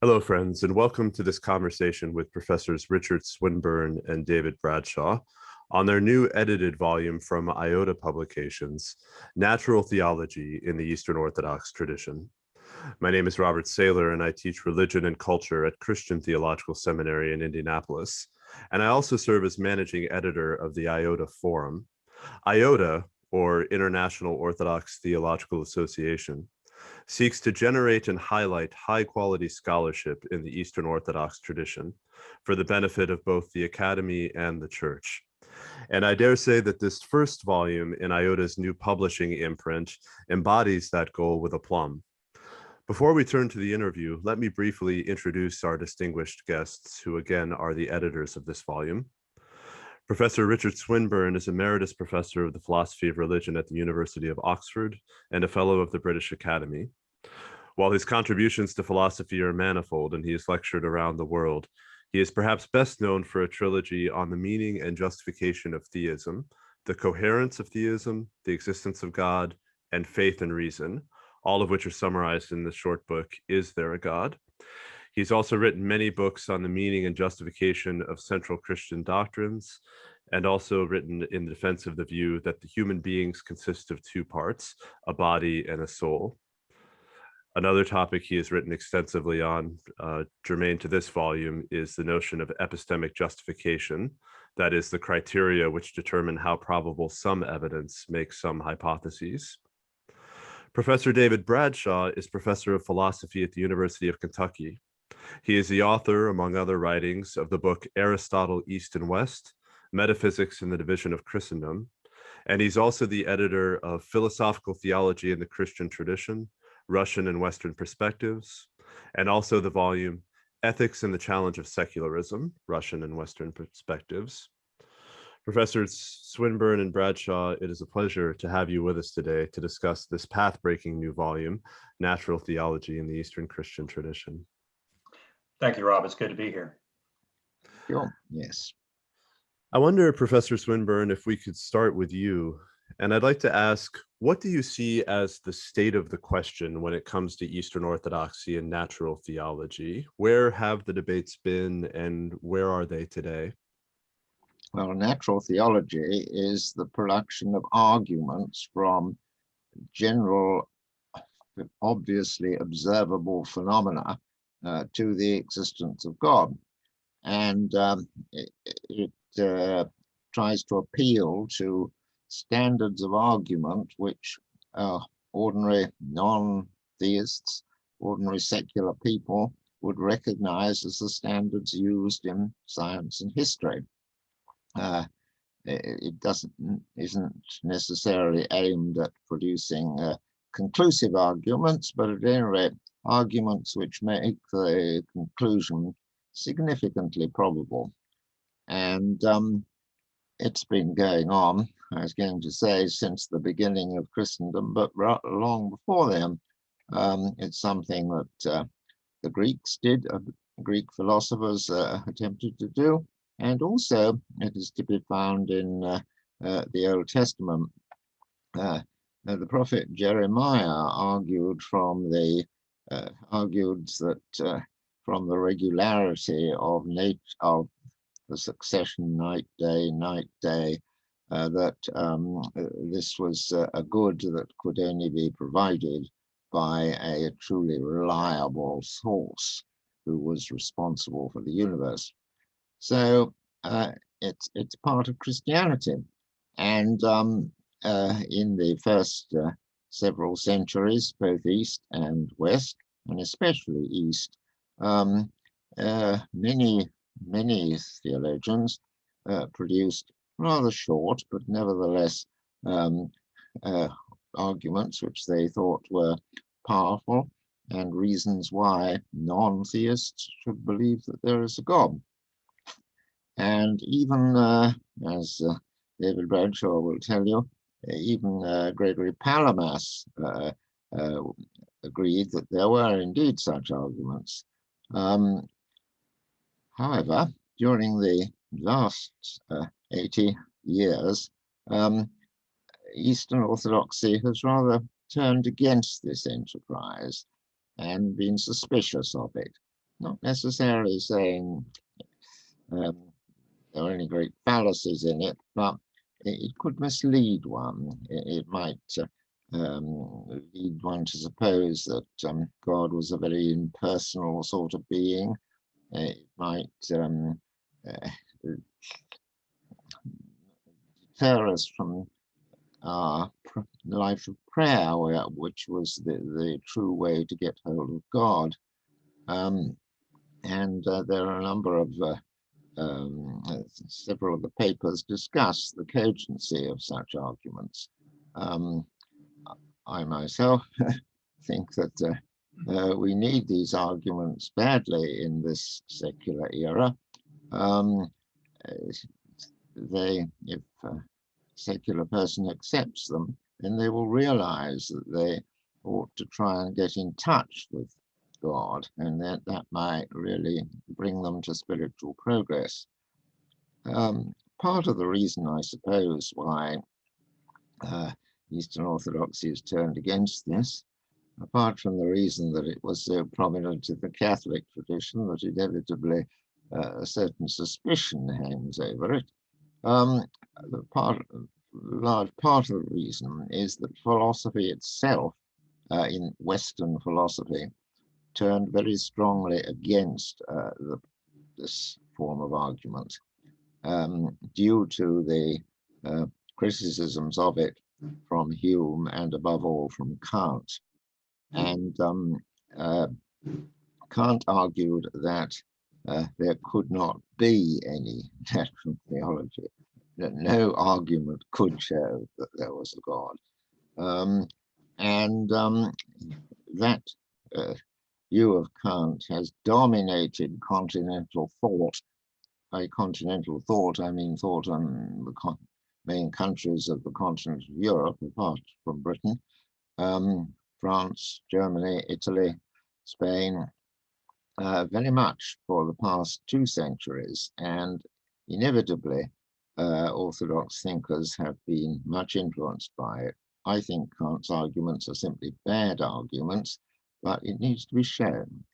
Hello, friends, and welcome to this conversation with Professors Richard Swinburne and David Bradshaw on their new edited volume from Iota Publications, Natural Theology in the Eastern Orthodox Tradition. My name is Robert Saylor, and I teach religion and culture at Christian Theological Seminary in Indianapolis, and I also serve as managing editor of the Iota Forum. Iota, or International Orthodox Theological Association, seeks to generate and highlight high-quality scholarship in the Eastern Orthodox tradition for the benefit of both the Academy and the Church. And I dare say that this first volume in Iota's new publishing imprint embodies that goal with aplomb. Before we turn to the interview, let me briefly introduce our distinguished guests, who again are the editors of this volume. Professor Richard Swinburne is Emeritus Professor of the Philosophy of Religion at the University of Oxford and a Fellow of the British Academy. While his contributions to philosophy are manifold and he has lectured around the world, he is perhaps best known for a trilogy on the meaning and justification of theism, the coherence of theism, the existence of God, and faith and reason, all of which are summarized in the short book, Is There a God? He's also written many books on the meaning and justification of central Christian doctrines, and also written in defense of the view that the human beings consist of two parts, a body and a soul. Another topic he has written extensively on, germane to this volume, is the notion of epistemic justification, that is, the criteria which determine how probable some evidence makes some hypotheses. Professor David Bradshaw is professor of philosophy at the University of Kentucky. He is the author, among other writings, of the book Aristotle, East and West, Metaphysics in the Division of Christendom, and he's also the editor of Philosophical Theology in the Christian Tradition, Russian and Western Perspectives, and also the volume Ethics and the Challenge of Secularism, Russian and Western Perspectives. Professors Swinburne and Bradshaw, it is a pleasure to have you with us today to discuss this path-breaking new volume, Natural Theology in the Eastern Christian Tradition. Thank you, Rob. It's good to be here. Sure. Yes. I wonder, Professor Swinburne, if we could start with you. And I'd like to ask, what do you see as the state of the question when it comes to Eastern Orthodoxy and natural theology? Where have the debates been and where are they today? Well, natural theology is the production of arguments from general, obviously observable phenomena to the existence of God. And it tries to appeal to standards of argument which ordinary non-theists, ordinary secular people would recognize as the standards used in science and history. It isn't necessarily aimed at producing conclusive arguments, but at any rate, arguments which make the conclusion significantly probable. And it's been going on, I was going to say, since the beginning of Christendom, but long before then. It's something that the Greeks did, Greek philosophers attempted to do, and also it is to be found in the Old Testament. The prophet Jeremiah argued that from the regularity of the succession night, day, that this was a good that could only be provided by a truly reliable source who was responsible for the universe. So it's part of Christianity, and in the first several centuries, both East and West, and especially East, many theologians produced rather short, but nevertheless arguments which they thought were powerful and reasons why non-theists should believe that there is a God. And even, as David Bradshaw will tell you, even Gregory Palamas agreed that there were indeed such arguments. However, during the last 80 years, Eastern Orthodoxy has rather turned against this enterprise and been suspicious of it. not necessarily saying there are any great fallacies in it, but it could mislead one. It might lead one to suppose that God was a very impersonal sort of being. It might deter us from our life of prayer, which was the true way to get hold of God. And there are a number of several of the papers discuss the cogency of such arguments. I myself think that we need these arguments badly in this secular era. If a secular person accepts them, then they will realize that they ought to try and get in touch with God, and that might really bring them to spiritual progress. Part of the reason, I suppose, why Eastern Orthodoxy has turned against this, apart from the reason that it was so prominent in the Catholic tradition that inevitably a certain suspicion hangs over it, large part of the reason is that philosophy itself, in Western philosophy, turned very strongly against this form of argument, due to the criticisms of it from Hume and above all from Kant. And Kant argued that there could not be any natural theology, that no argument could show that there was a God. That view of Kant has dominated continental thought. By continental thought, I mean thought on the main countries of the continent of Europe, apart from Britain, France, Germany, Italy, Spain, very much for the past 2 centuries. And inevitably, Orthodox thinkers have been much influenced by it. I think Kant's arguments are simply bad arguments, but it needs to be shown.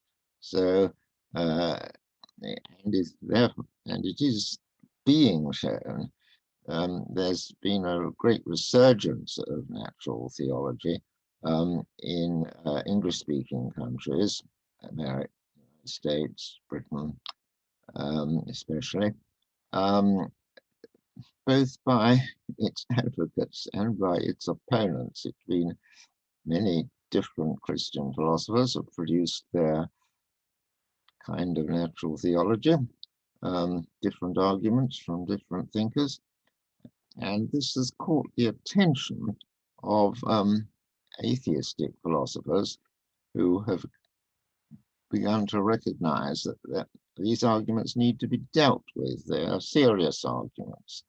So, and it is being shown. There's been a great resurgence of natural theology in English-speaking countries, America, United States, Britain, especially, both by its advocates and by its opponents. It's been many different Christian philosophers have produced their kind of natural theology, different arguments from different thinkers. And this has caught the attention of atheistic philosophers who have begun to recognize that these arguments need to be dealt with. They are serious arguments.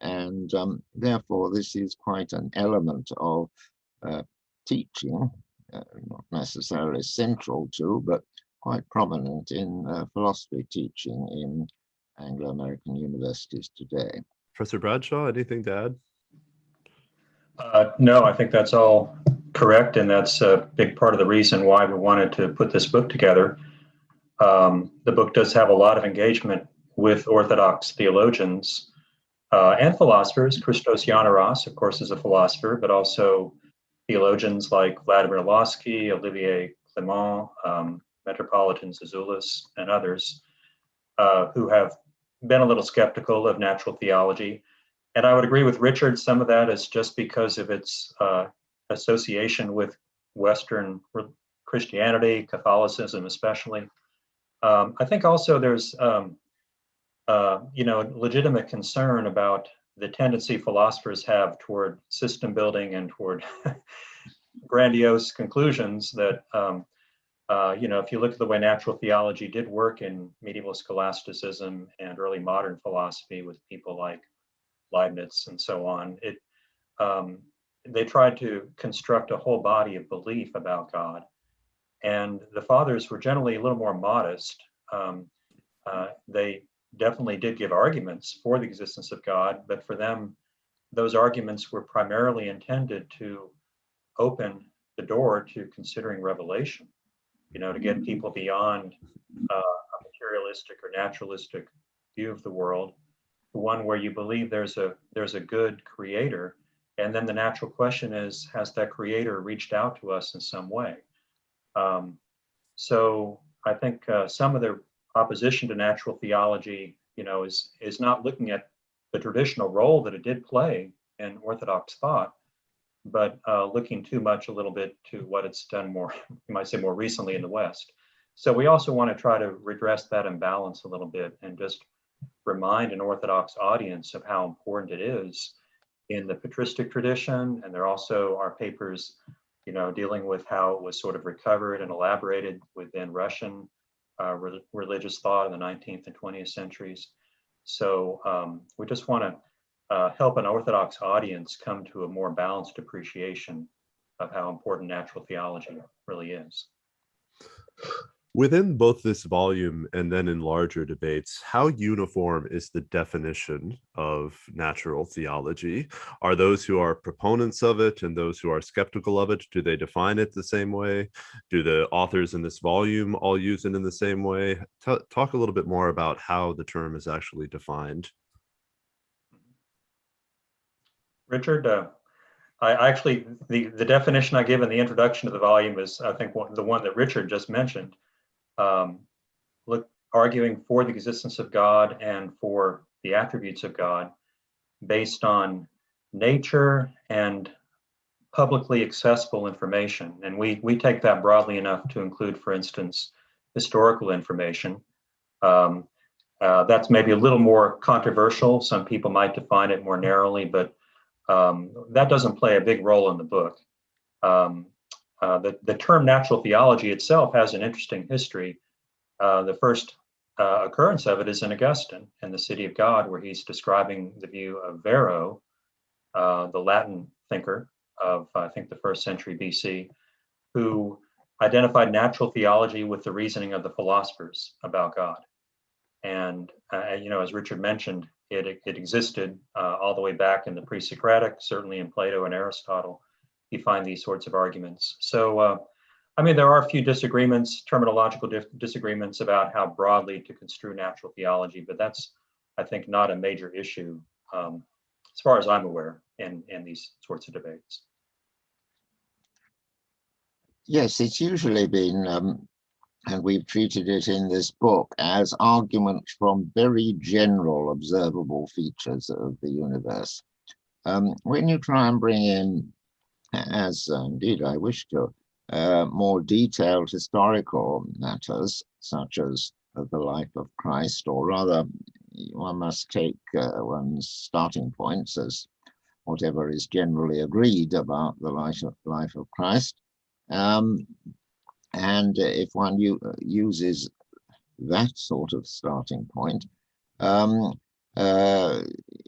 And therefore, this is quite an element of teaching, not necessarily central to, but quite prominent in philosophy teaching in Anglo-American universities today. Professor Bradshaw, anything to add? No, I think that's all correct, and that's a big part of the reason why we wanted to put this book together. The book does have a lot of engagement with Orthodox theologians and philosophers. Christos Yanaros, of course, is a philosopher, but also theologians like Vladimir Lossky, Olivier Clement, Metropolitan Zazoulis, and others who have been a little skeptical of natural theology. And I would agree with Richard, some of that is just because of its association with Western Christianity, Catholicism especially. I think also there's legitimate concern about the tendency philosophers have toward system building and toward grandiose conclusions that, if you look at the way natural theology did work in medieval scholasticism and early modern philosophy with people like Leibniz and so on, they tried to construct a whole body of belief about God. And the fathers were generally a little more modest. They definitely did give arguments for the existence of God, but for them, those arguments were primarily intended to open the door to considering revelation. to get people beyond a materialistic or naturalistic view of the world, to one where you believe there's a good creator. And then the natural question is, has that creator reached out to us in some way? So I think some of the opposition to natural theology, is not looking at the traditional role that it did play in Orthodox thought, but looking too much a little bit to what it's done more, you might say more recently in the West. So we also want to try to redress that imbalance a little bit and just remind an Orthodox audience of how important it is in the patristic tradition. And there also are papers, dealing with how it was sort of recovered and elaborated within Russian religious thought in the 19th and 20th centuries. So we just want to help an Orthodox audience come to a more balanced appreciation of how important natural theology really is. Within both this volume and then in larger debates, how uniform is the definition of natural theology? Are those who are proponents of it and those who are skeptical of it, do they define it the same way? Do the authors in this volume all use it in the same way? Talk a little bit more about how the term is actually defined. Richard, I actually, the definition I give in the introduction to the volume is, I think, the one that Richard just mentioned. Arguing for the existence of God and for the attributes of God based on nature and publicly accessible information. And we take that broadly enough to include, for instance, historical information. That's maybe a little more controversial. Some people might define it more narrowly, but that doesn't play a big role in the book. The term natural theology itself has an interesting history. The first occurrence of it is in Augustine in the City of God, where he's describing the view of Varro, the Latin thinker of, I think, the 1st century BC, who identified natural theology with the reasoning of the philosophers about God. And, as Richard mentioned, it existed all the way back in the pre-Socratic, certainly in Plato and Aristotle. You find these sorts of arguments. So, there are a few disagreements, terminological disagreements about how broadly to construe natural theology, but that's, I think, not a major issue as far as I'm aware in these sorts of debates. Yes, it's usually been, and we've treated it in this book as arguments from very general observable features of the universe. When you try and bring in, as indeed I wish to, more detailed historical matters, such as the life of Christ, or rather, one must take one's starting points as whatever is generally agreed about the life of Christ. And if one uses that sort of starting point,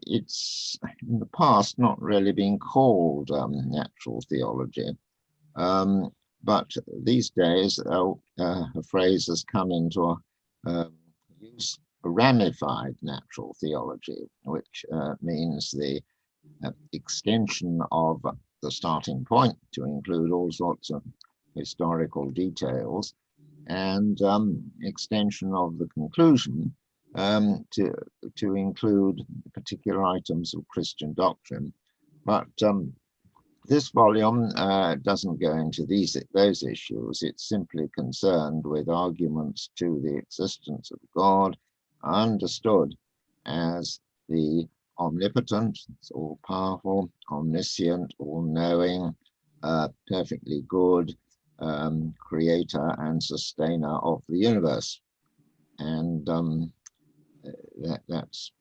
it's in the past not really been called natural theology. But these days, a phrase has come into use, ramified natural theology, which means the extension of the starting point to include all sorts of historical details, and extension of the conclusion to include particular items of Christian doctrine. But this volume doesn't go into those issues. It's simply concerned with arguments to the existence of God, understood as the omnipotent, all-powerful, omniscient, all-knowing, perfectly good creator and sustainer of the universe. And that's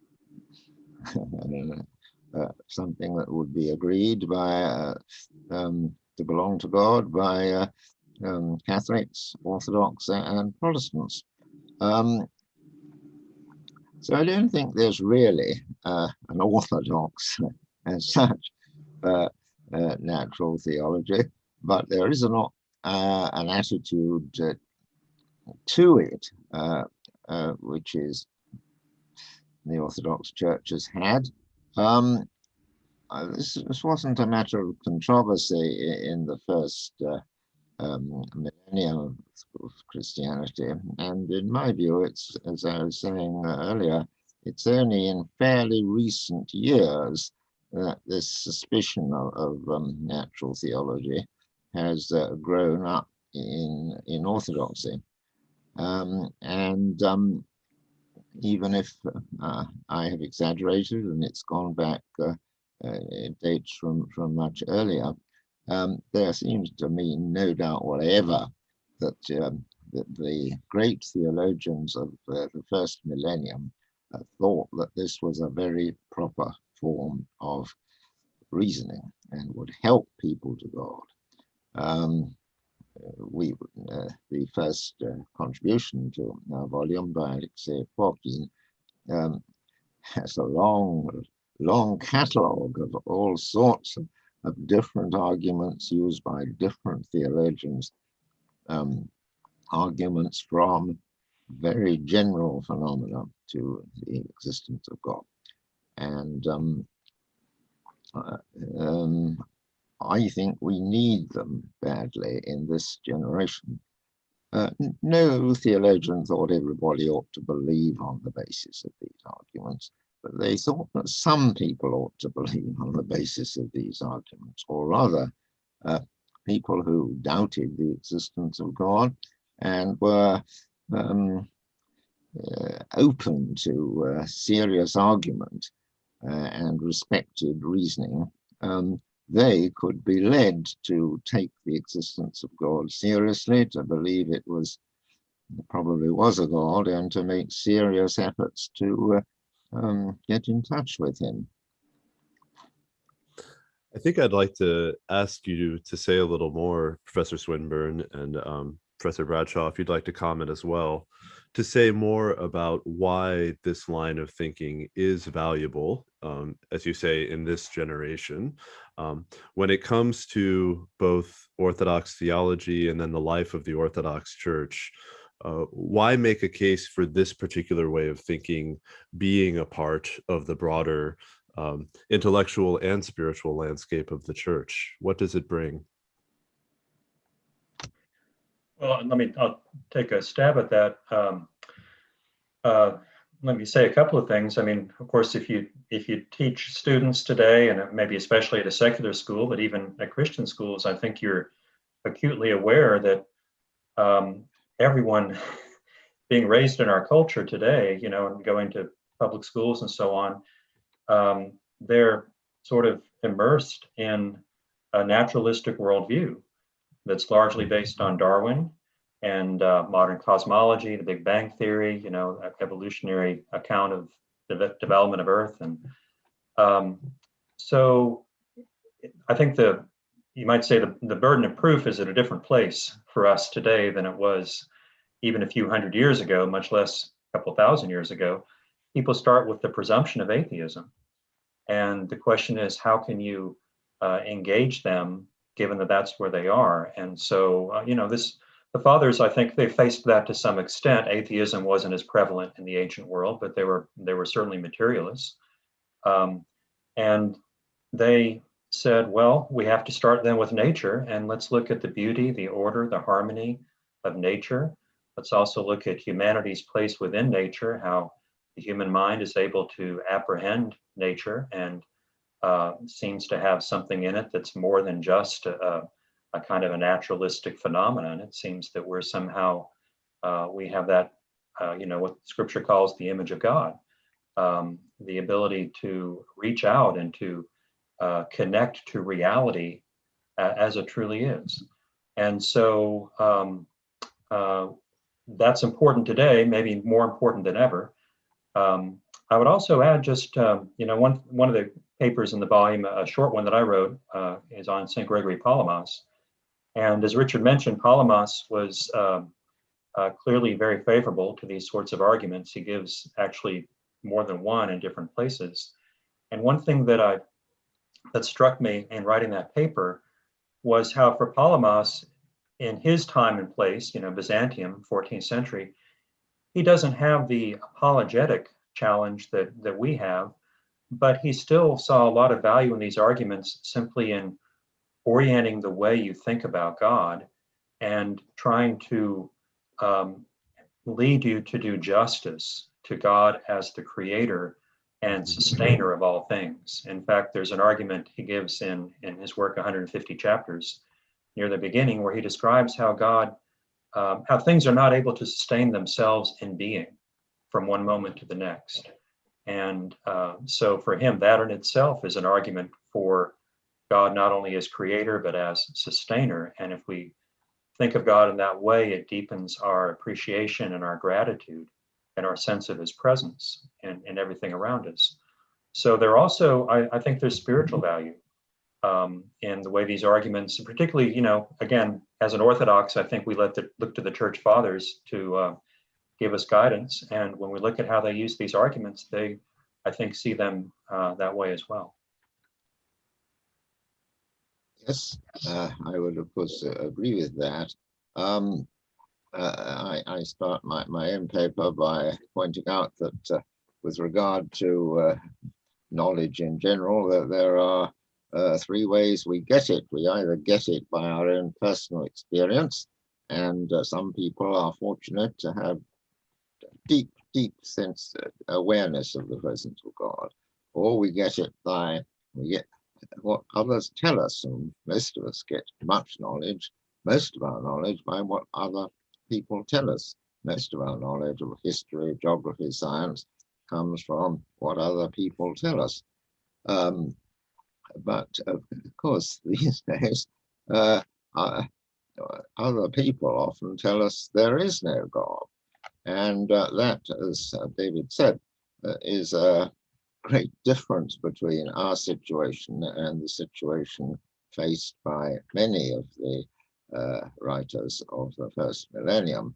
something that would be agreed by to belong to God by Catholics, Orthodox, and Protestants. So I don't think there's really an orthodox as such natural theology, but there is an attitude to it, which is the Orthodox Church has had. This wasn't a matter of controversy in the first millennium of Christianity. And in my view, it's, as I was saying earlier, it's only in fairly recent years that this suspicion of natural theology has grown up in Orthodoxy. Even if I have exaggerated and it's gone back, it dates from much earlier, there seems to me no doubt whatever that, that the great theologians of the first millennium thought that this was a very proper form of reasoning and would help people to God. The first contribution to our volume by Alexei Fokin has a long catalogue of all sorts of different arguments used by different theologians, arguments from very general phenomena to the existence of God. And I think we need them badly in this generation. No theologian thought everybody ought to believe on the basis of these arguments, but they thought that some people ought to believe on the basis of these arguments, or rather, people who doubted the existence of God and were open to serious argument and respected reasoning, they could be led to take the existence of God seriously, to believe it probably was a God, and to make serious efforts to get in touch with him. I think I'd like to ask you to say a little more, Professor Swinburne and Professor Bradshaw, if you'd like to comment as well, to say more about why this line of thinking is valuable, as you say, in this generation, when it comes to both Orthodox theology and then the life of the Orthodox Church. Why make a case for this particular way of thinking being a part of the broader intellectual and spiritual landscape of the church? What does it bring? Well, I'll take a stab at that. Let me say a couple of things. I mean, of course, if you teach students today, and maybe especially at a secular school, but even at Christian schools, I think you're acutely aware that everyone being raised in our culture today, and going to public schools and so on, they're sort of immersed in a naturalistic worldview that's largely based on Darwin and modern cosmology, the Big Bang Theory, evolutionary account of the development of Earth. And so I think you might say the burden of proof is at a different place for us today than it was even a few hundred years ago, much less a couple thousand years ago. People start with the presumption of atheism. And the question is, how can you engage them, given that that's where they are? And so, the fathers, I think they faced that to some extent. Atheism wasn't as prevalent in the ancient world, but they were certainly materialists. And they said, well, we have to start then with nature, and let's look at the beauty, the order, the harmony of nature. Let's also look at humanity's place within nature, how the human mind is able to apprehend nature and seems to have something in it that's more than just a kind of a naturalistic phenomenon. It seems that we're somehow, we have that, what Scripture calls the image of God, the ability to reach out and to connect to reality as it truly is. And so that's important today, maybe more important than ever. I would also add just, one of the papers in the volume, a short one that I wrote, is on St. Gregory Palamas. And as Richard mentioned, Palamas was clearly very favorable to these sorts of arguments. He gives actually more than one in different places. And one thing that struck me in writing that paper was how for Palamas, in his time and place, Byzantium, 14th century, he doesn't have the apologetic challenge that we have, but he still saw a lot of value in these arguments simply in orienting the way you think about God and trying to lead you to do justice to God as the creator and sustainer of all things. In fact, there's an argument he gives in his work, 150 chapters, near the beginning, where he describes how God, how things are not able to sustain themselves in being from one moment to the next. And so for him, that in itself is an argument for God not only as creator, but as sustainer. And if we think of God in that way, it deepens our appreciation and our gratitude and our sense of his presence in everything around us. So there also, I think there's spiritual value in the way these arguments, and particularly, again, as an Orthodox, I think we look to the church fathers to give us guidance. And when we look at how they use these arguments, they, I think, see them that way as well. Yes, I would, of course, agree with that. I start my own paper by pointing out that with regard to knowledge in general, that there are three ways we get it. We either get it by our own personal experience, and some people are fortunate to have deep sense awareness of the presence of God, or we get it by what others tell us, and most of us get most of our knowledge by what other people tell us. Most of our knowledge of history, geography, science comes from what other people tell us. But of course, these days, other people often tell us there is no God. And that, as David said, is a great difference between our situation and the situation faced by many of the writers of the first millennium,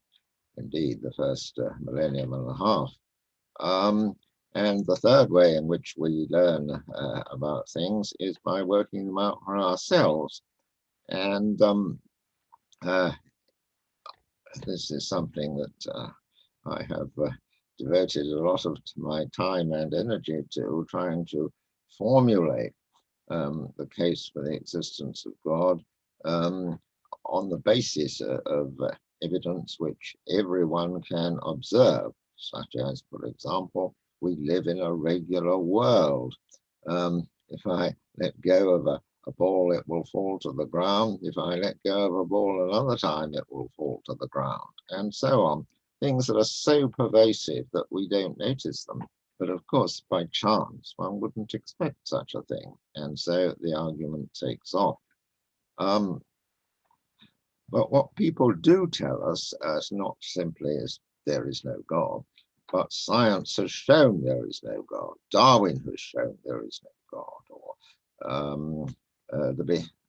indeed the first millennium and a half. And the third way in which we learn about things is by working them out for ourselves. And this is something that I have devoted a lot of my time and energy to, trying to formulate the case for the existence of God on the basis of evidence which everyone can observe, such as, for example, we live in a regular world. If I let go of a ball, it will fall to the ground. If I let go of a ball another time, it will fall to the ground, and so on. Things that are so pervasive that we don't notice them. But of course, by chance, one wouldn't expect such a thing. And so the argument takes off. But what people do tell us is not simply as there is no God, but science has shown there is no God. Darwin has shown there is no God,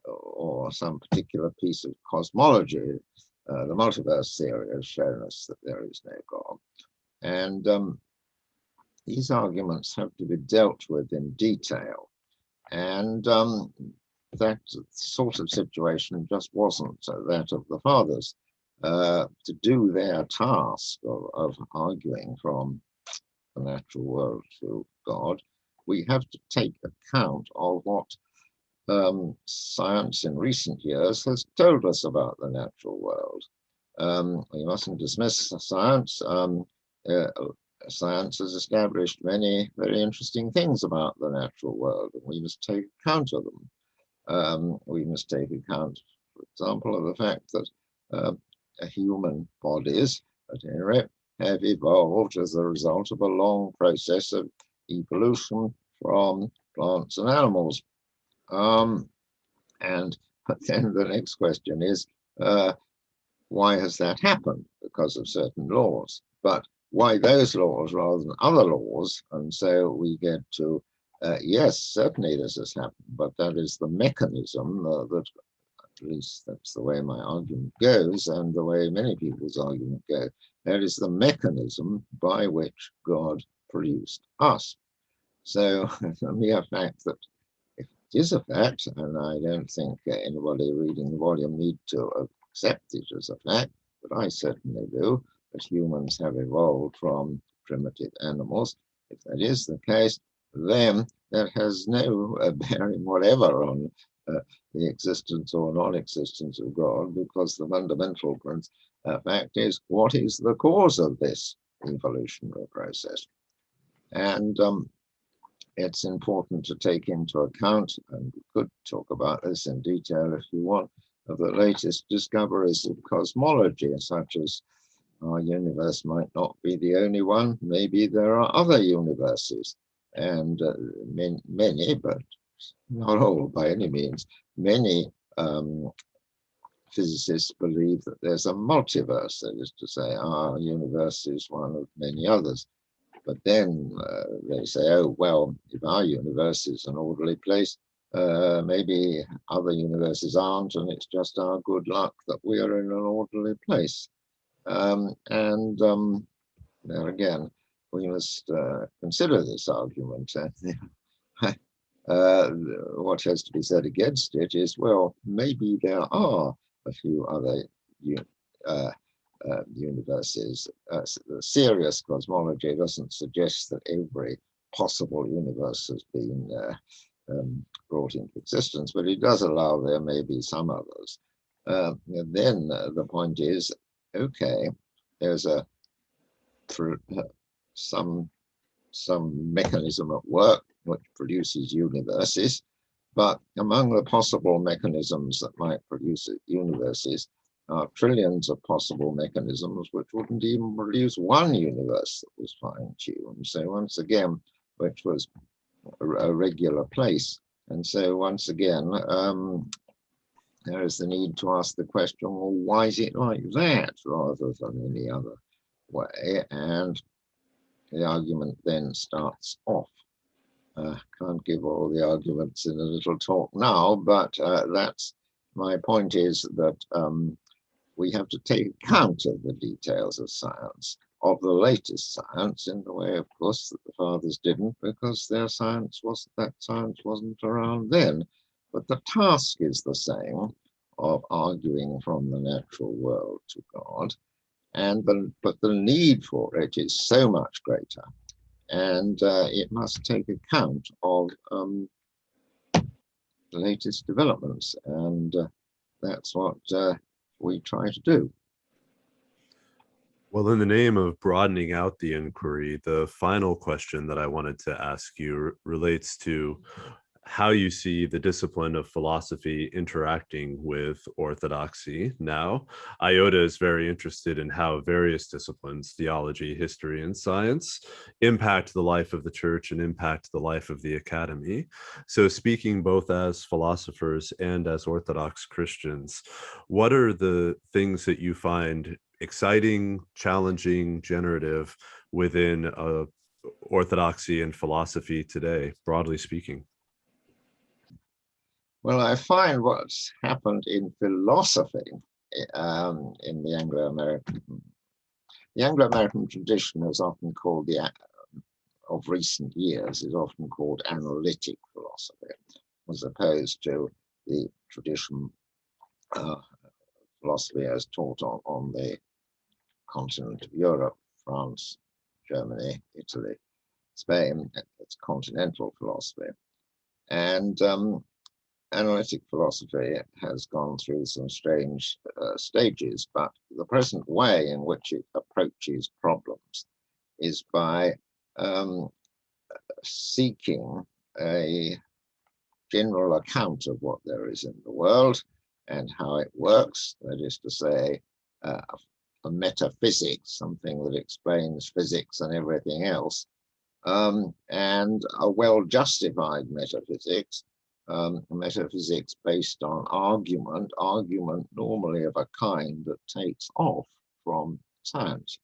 or some particular piece of cosmology. The multiverse theory has shown us that there is no God. And these arguments have to be dealt with in detail. And that sort of situation just wasn't that of the fathers. To do their task of arguing from the natural world to God, we have to take account of what science in recent years has told us about the natural world. We mustn't dismiss science. Science has established many very interesting things about the natural world, and we must take account of them. We must take account, for example, of the fact that human bodies, at any rate, have evolved as a result of a long process of evolution from plants and animals. But then the next question is, why has that happened? Because of certain laws. But why those laws rather than other laws? And so we get to, yes, certainly this has happened, but that is the mechanism that, at least that's the way my argument goes, and the way many people's argument go. That is the mechanism by which God produced us. So the mere fact that if it is a fact, and I don't think anybody reading the volume need to accept it as a fact, but I certainly do, that humans have evolved from primitive animals. If that is the case, then that has no bearing whatever on the existence or non-existence of God, because the fundamental fact is, what is the cause of this evolutionary process? And it's important to take into account, and we could talk about this in detail if you want, of the latest discoveries of cosmology, such as our universe might not be the only one. Maybe there are other universes, and many, but not all by any means. Many physicists believe that there's a multiverse, that is to say, our universe is one of many others. But then they say, oh, well, if our universe is an orderly place, maybe other universes aren't, and it's just our good luck that we are in an orderly place. There again, we must consider this argument. What has to be said against it is, well, maybe there are a few other universes. Serious cosmology doesn't suggest that every possible universe has been brought into existence, but it does allow there may be some others. Then the point is, okay, there's some mechanism at work which produces universes, but among the possible mechanisms that might produce universes are trillions of possible mechanisms which wouldn't even produce one universe that was fine-tuned. So once again, which was a regular place. And so once again, there is the need to ask the question, well, why is it like that rather than any other way? And the argument then starts off. Can't give all the arguments in a little talk now, but that's my point, is that we have to take account of the details of science, of the latest science, in the way, of course, that the fathers didn't, because their science wasn't around then. But the task is the same, of arguing from the natural world to God, but the need for it is so much greater, and it must take account of the latest developments, and that's what we try to do. Well, in the name of broadening out the inquiry, the final question that I wanted to ask you relates to how you see the discipline of philosophy interacting with orthodoxy now. Iota is very interested in how various disciplines, theology, history, and science, impact the life of the church and impact the life of the academy. So speaking both as philosophers and as Orthodox Christians, what are the things that you find exciting, challenging, generative within orthodoxy and philosophy today, broadly speaking? Well, I find what's happened in philosophy in the Anglo-American tradition is often called of recent years is often called analytic philosophy, as opposed to the tradition philosophy as taught on the continent of Europe, France, Germany, Italy, Spain. It's continental philosophy. And analytic philosophy has gone through some strange stages, but the present way in which it approaches problems is by seeking a general account of what there is in the world and how it works, that is to say, a metaphysics, something that explains physics and everything else, and a well-justified metaphysics, metaphysics based on argument normally of a kind that takes off from science.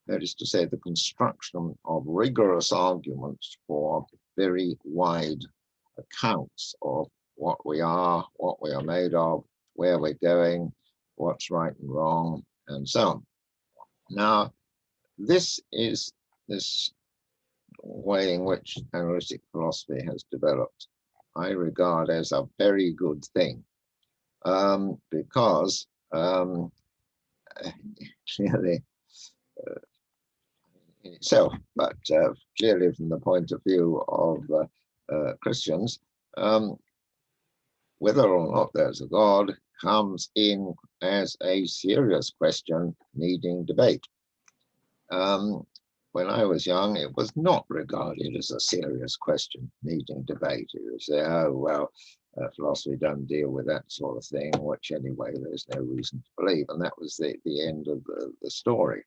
That is to say, the construction of rigorous arguments for very wide accounts of what we are made of, where we're going, what's right and wrong, and so on. Now, this way in which analytic philosophy has developed, I regard as a very good thing, because clearly in itself, but clearly from the point of view of Christians, whether or not there's a God comes in as a serious question needing debate. When I was young, it was not regarded as a serious question needing debate. It was, oh, well, philosophy doesn't deal with that sort of thing, which anyway, there's no reason to believe. And that was the end of the story.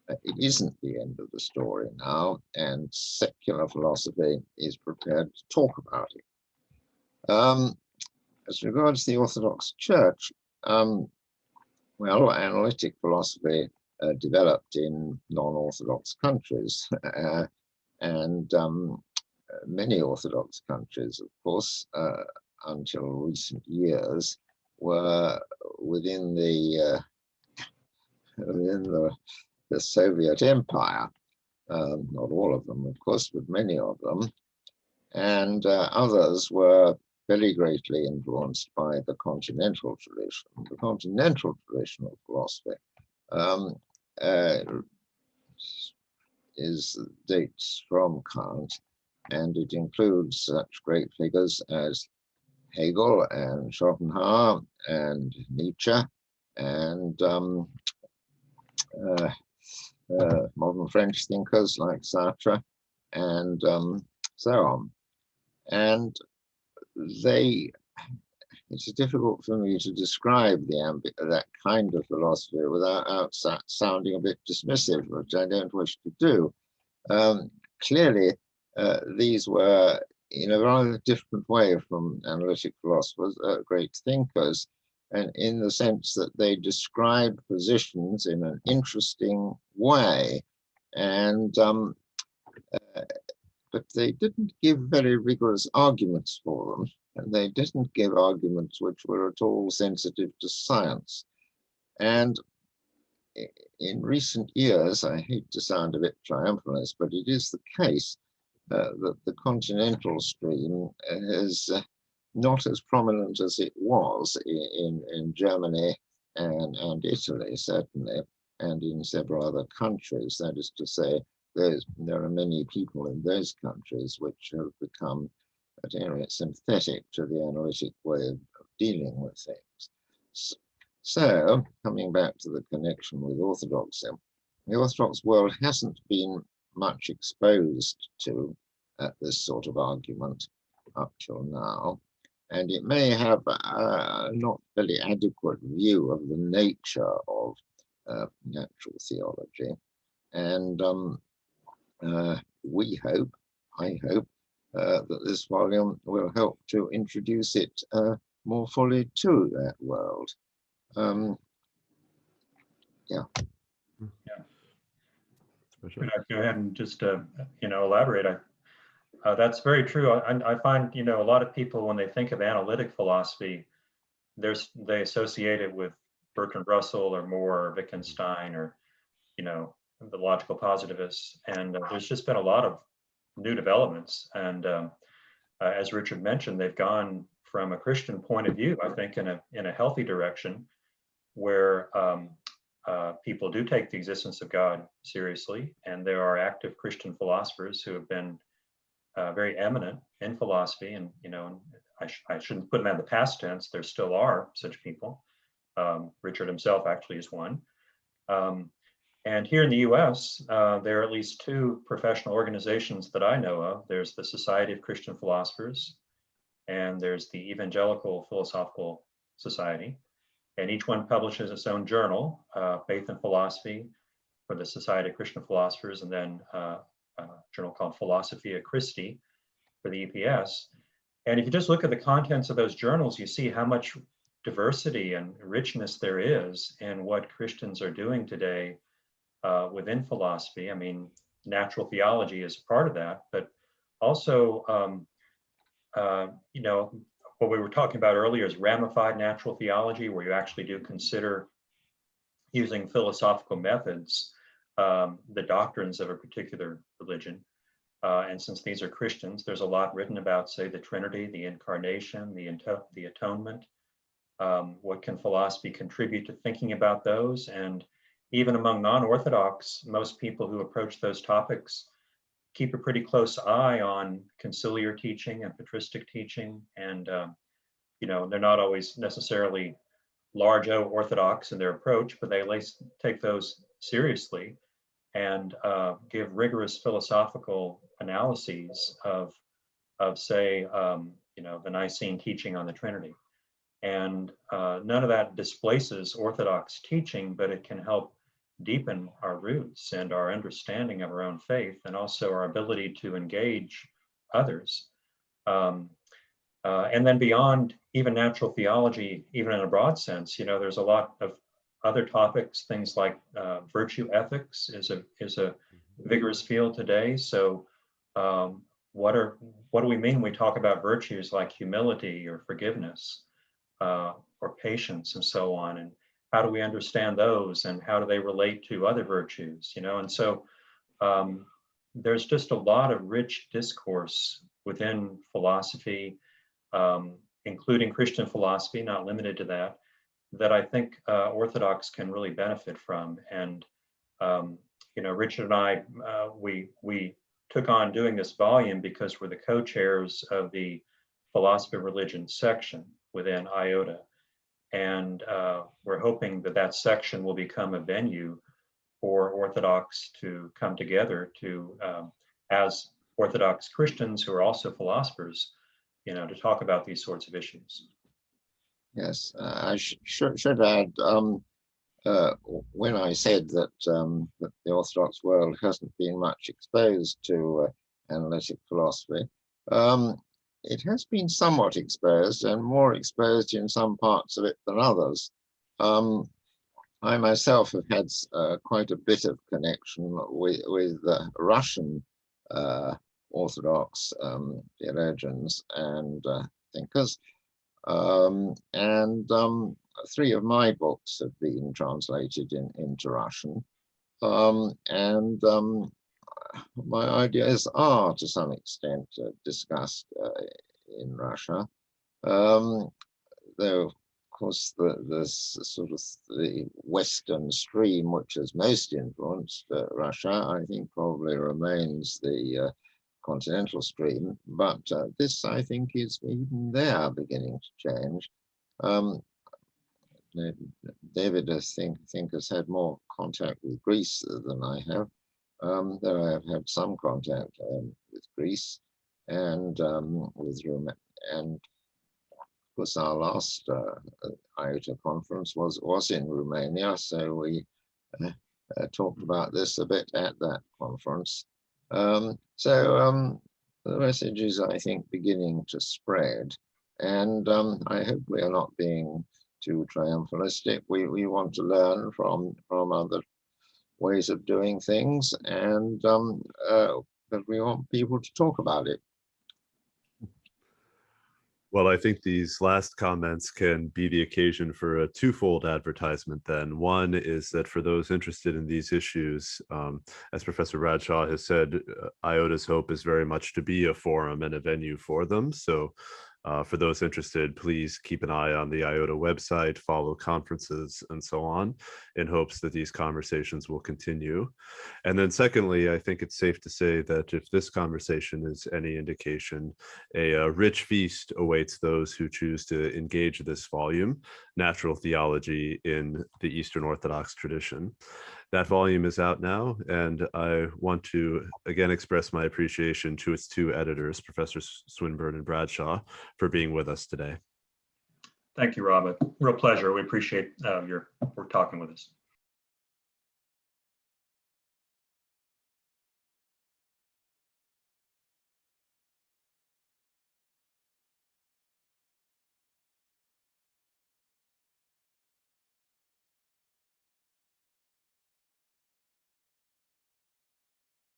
It isn't the end of the story now, and secular philosophy is prepared to talk about it. As regards the Orthodox Church, well, analytic philosophy developed in non-Orthodox countries, and many Orthodox countries, of course, until recent years, were within the Soviet Empire. Not all of them, of course, but many of them, and others were very greatly influenced by the continental tradition. The continental tradition of philosophy dates from Kant, and it includes such great figures as Hegel and Schopenhauer and Nietzsche and modern French thinkers like Sartre and so on. And it's difficult for me to describe that kind of philosophy without sounding a bit dismissive, which I don't wish to do. Clearly, these were, in a rather different way from analytic philosophers, great thinkers, and in the sense that they described positions in an interesting way, and but they didn't give very rigorous arguments for them, and they didn't give arguments which were at all sensitive to science. And in recent years, I hate to sound a bit triumphalist, but it is the case that the continental stream is not as prominent as it was in Germany and Italy, certainly, and in several other countries. That is to say, there are many people in those countries which have become, at any rate, sympathetic to the analytic way of dealing with things. So, coming back to the connection with Orthodoxy, the Orthodox world hasn't been much exposed to this sort of argument up till now, and it may have a not very adequate view of the nature of natural theology. And I hope, that this volume will help to introduce it more fully to that world. Yeah. Could I go ahead and just elaborate? That's very true. I find a lot of people, when they think of analytic philosophy, they associate it with Bertrand Russell or Moore or Wittgenstein or the logical positivists, and there's just been a lot of new developments, and as Richard mentioned, they've gone from a Christian point of view, I think, in a healthy direction, where people do take the existence of God seriously, and there are active Christian philosophers who have been very eminent in philosophy, and I shouldn't put them in the past tense. There still are such people. Richard himself actually is one. And here in the US, there are at least two professional organizations that I know of. There's the Society of Christian Philosophers, and there's the Evangelical Philosophical Society. And each one publishes its own journal, Faith and Philosophy for the Society of Christian Philosophers, and then a journal called Philosophia Christi for the EPS. And if you just look at the contents of those journals, you see how much diversity and richness there is in what Christians are doing today within philosophy. I mean, natural theology is part of that, but also, what we were talking about earlier is ramified natural theology, where you actually do consider using philosophical methods the doctrines of a particular religion. And since these are Christians, there's a lot written about, say, the Trinity, the Incarnation, the Atonement. What can philosophy contribute to thinking about those? And even among non-Orthodox, most people who approach those topics keep a pretty close eye on conciliar teaching and patristic teaching, and they're not always necessarily large O Orthodox in their approach, but they at least take those seriously and give rigorous philosophical analyses of say, the Nicene teaching on the Trinity. And none of that displaces Orthodox teaching, but it can help deepen our roots and our understanding of our own faith, and also our ability to engage others. And then beyond even natural theology, even in a broad sense, there's a lot of other topics, things like virtue ethics is a vigorous field today. So what do we mean when we talk about virtues like humility or forgiveness or patience and so on? And how do we understand those, and how do they relate to other virtues? And so there's just a lot of rich discourse within philosophy, including Christian philosophy, not limited to that, that I think Orthodox can really benefit from. And Richard and I, we took on doing this volume because we're the co-chairs of the philosophy of religion section within IOTA. And we're hoping that that section will become a venue for Orthodox to come together to, as Orthodox Christians who are also philosophers, to talk about these sorts of issues. Yes, I should add, when I said that, that the Orthodox world hasn't been much exposed to analytic philosophy, it has been somewhat exposed, and more exposed in some parts of it than others. I myself have had quite a bit of connection with Russian Orthodox theologians and thinkers, and 3 of my books have been translated into Russian, and my ideas are to some extent discussed in Russia, though of course the sort of the Western stream which has most influenced Russia, I think, probably remains the continental stream, but this, I think, is even there beginning to change. David, I think has had more contact with Greece than I have, though I have had some contact with Greece and with Rome. And of course, our last IOTA conference was in Romania, so we talked about this a bit at that conference. So the message is, I think, beginning to spread, and I hope we are not being too triumphalistic. We want to learn from other ways of doing things, and but we want people to talk about it. Well, I think these last comments can be the occasion for a twofold advertisement then. One is that for those interested in these issues, as Professor Bradshaw has said, IOTA's hope is very much to be a forum and a venue for them. So for those interested, please keep an eye on the IOTA website, follow conferences and so on, in hopes that these conversations will continue. And then secondly, I think it's safe to say that if this conversation is any indication, a rich feast awaits those who choose to engage this volume, Natural Theology in the Eastern Orthodox Tradition. That volume is out now, and I want to again express my appreciation to its 2 editors, Professors Swinburne and Bradshaw, for being with us today. Thank you, Robert. Real pleasure. We appreciate your talking with us.